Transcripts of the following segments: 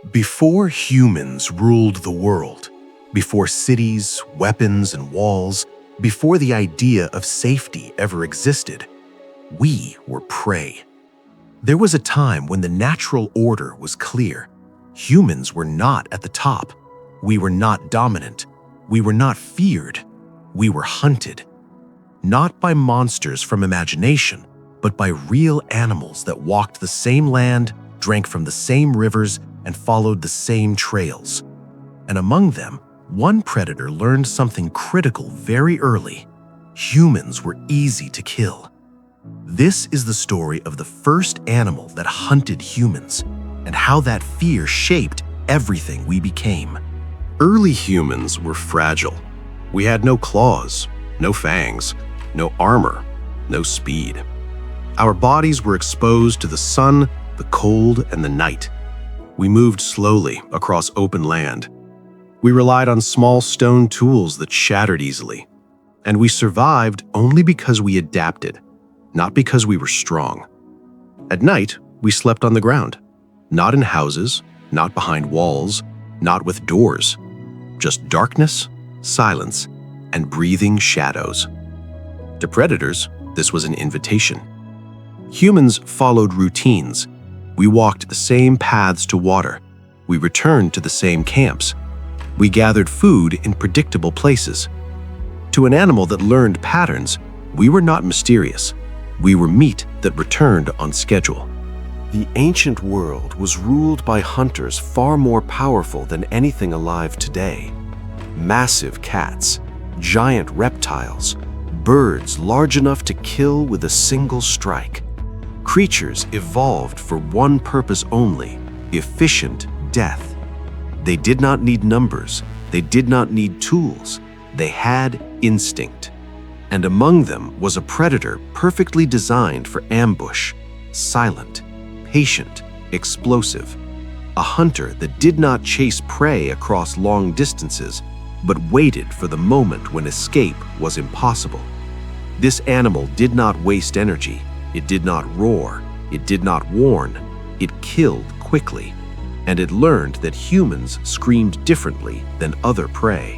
Before humans ruled the world, before cities, weapons, and walls, before the idea of safety ever existed, we were prey. There was a time when the natural order was clear. Humans were not at the top. We were not dominant. We were not feared. We were hunted. Not by monsters from imagination, but by real animals that walked the same land, drank from the same rivers, and followed the same trails. And among them, one predator learned something critical very early. Humans were easy to kill. This is the story of the first animal that hunted humans, and how that fear shaped everything we became. Early humans were fragile. We had no claws, no fangs, no armor, no speed. Our bodies were exposed to the sun, the cold, and the night. We moved slowly across open land. We relied on small stone tools that shattered easily. And we survived only because we adapted, not because we were strong. At night, we slept on the ground, not in houses, not behind walls, not with doors, just darkness, silence, and breathing shadows. To predators, this was an invitation. Humans followed routines. We walked the same paths to water. We returned to the same camps. We gathered food in predictable places. To an animal that learned patterns, we were not mysterious. We were meat that returned on schedule. The ancient world was ruled by hunters far more powerful than anything alive today. Massive cats, giant reptiles, birds large enough to kill with a single strike. Creatures evolved for one purpose only: efficient death. They did not need numbers. They did not need tools. They had instinct. And among them was a predator perfectly designed for ambush, silent, patient, explosive. A hunter that did not chase prey across long distances, but waited for the moment when escape was impossible. This animal did not waste energy. It did not roar. It did not warn. It killed quickly. And it learned that humans screamed differently than other prey.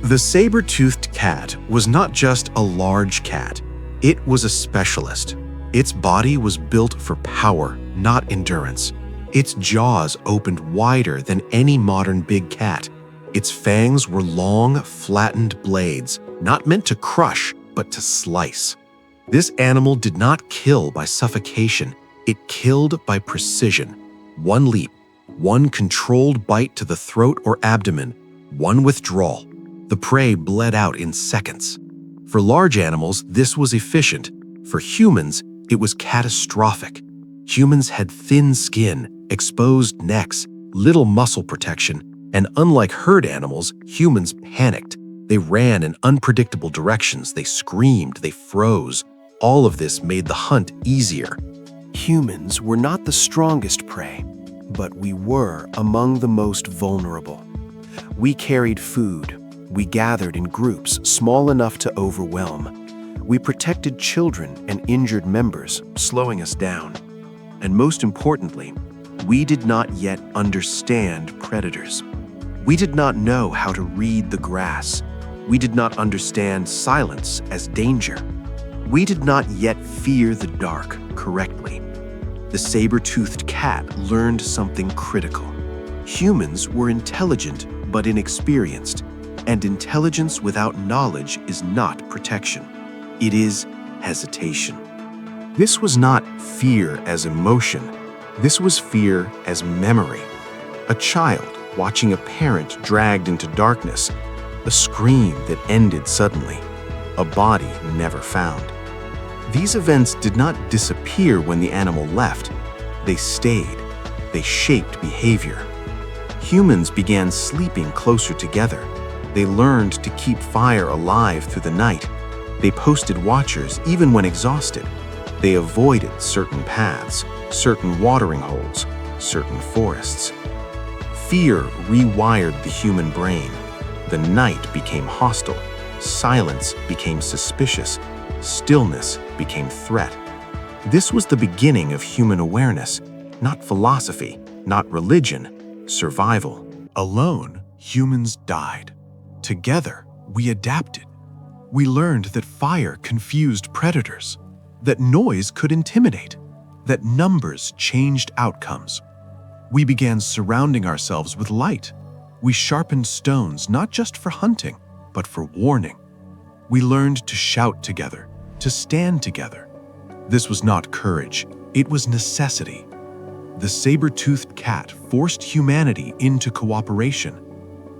The saber-toothed cat was not just a large cat. It was a specialist. Its body was built for power, not endurance. Its jaws opened wider than any modern big cat. Its fangs were long, flattened blades, not meant to crush, but to slice. This animal did not kill by suffocation. It killed by precision. One leap, one controlled bite to the throat or abdomen, one withdrawal. The prey bled out in seconds. For large animals, this was efficient. For humans, it was catastrophic. Humans had thin skin, exposed necks, little muscle protection, and unlike herd animals, humans panicked. They ran in unpredictable directions. They screamed. They froze. All of this made the hunt easier. Humans were not the strongest prey, but we were among the most vulnerable. We carried food. We gathered in groups small enough to overwhelm. We protected children and injured members, slowing us down. And most importantly, we did not yet understand predators. We did not know how to read the grass. We did not understand silence as danger. We did not yet fear the dark correctly. The saber-toothed cat learned something critical. Humans were intelligent but inexperienced, and intelligence without knowledge is not protection. It is hesitation. This was not fear as emotion. This was fear as memory. A child watching a parent dragged into darkness, a scream that ended suddenly, a body never found. These events did not disappear when the animal left. They stayed. They shaped behavior. Humans began sleeping closer together. They learned to keep fire alive through the night. They posted watchers even when exhausted. They avoided certain paths, certain watering holes, certain forests. Fear rewired the human brain. The night became hostile. Silence became suspicious. Stillness became threat. This was the beginning of human awareness, not philosophy, not religion, survival. Alone, humans died. Together, we adapted. We learned that fire confused predators, that noise could intimidate, that numbers changed outcomes. We began surrounding ourselves with light. We sharpened stones not just for hunting, but for warning. We learned to shout together, to stand together. This was not courage, it was necessity. The saber-toothed cat forced humanity into cooperation.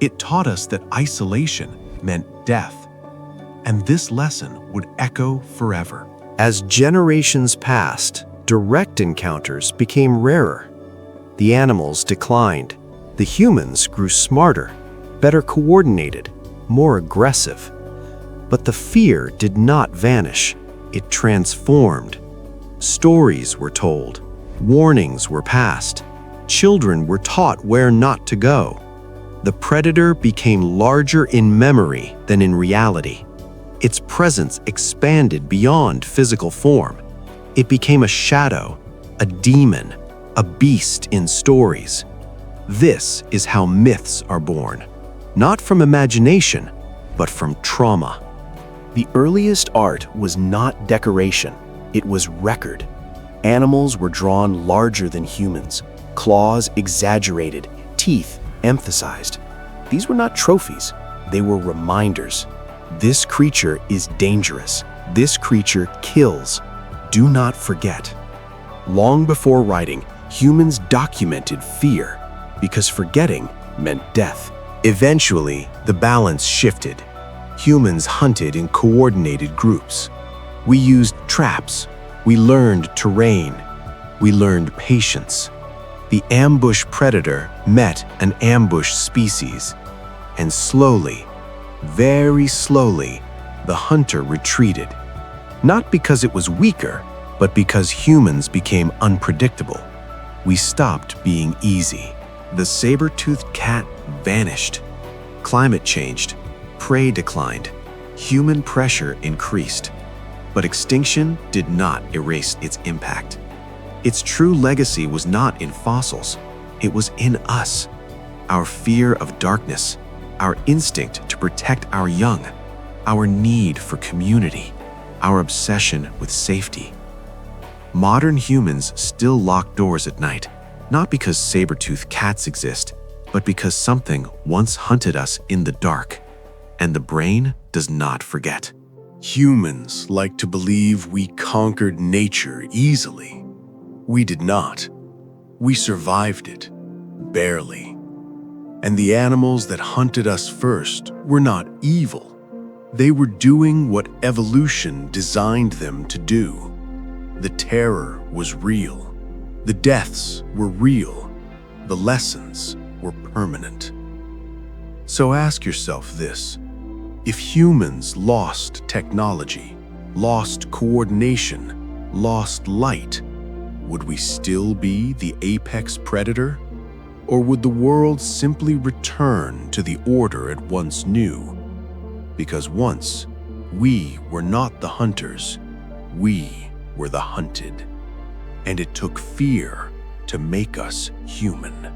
It taught us that isolation meant death, and this lesson would echo forever. As generations passed, direct encounters became rarer. The animals declined. The humans grew smarter, better coordinated, more aggressive. But the fear did not vanish. It transformed. Stories were told. Warnings were passed. Children were taught where not to go. The predator became larger in memory than in reality. Its presence expanded beyond physical form. It became a shadow, a demon, a beast in stories. This is how myths are born, not from imagination, but from trauma. The earliest art was not decoration, it was record. Animals were drawn larger than humans, claws exaggerated, teeth emphasized. These were not trophies, they were reminders. This creature is dangerous. This creature kills. Do not forget. Long before writing, humans documented fear because forgetting meant death. Eventually, the balance shifted. Humans hunted in coordinated groups. We used traps. We learned terrain. We learned patience. The ambush predator met an ambush species, and slowly, very slowly, the hunter retreated. Not because it was weaker, but because humans became unpredictable. We stopped being easy. The saber-toothed cat vanished. Climate changed. Prey declined. Human pressure increased. But extinction did not erase its impact. Its true legacy was not in fossils. It was in us. Our fear of darkness, our instinct to protect our young, our need for community, our obsession with safety. Modern humans still lock doors at night, not because saber-toothed cats exist, but because something once hunted us in the dark, and the brain does not forget. Humans like to believe we conquered nature easily. We did not. We survived it, barely. And the animals that hunted us first were not evil. They were doing what evolution designed them to do. The terror was real. The deaths were real. The lessons were permanent. So ask yourself this: if humans lost technology, lost coordination, lost light, would we still be the apex predator? Or would the world simply return to the order it once knew? Because once, we were not the hunters, we were the hunted. And it took fear to make us human.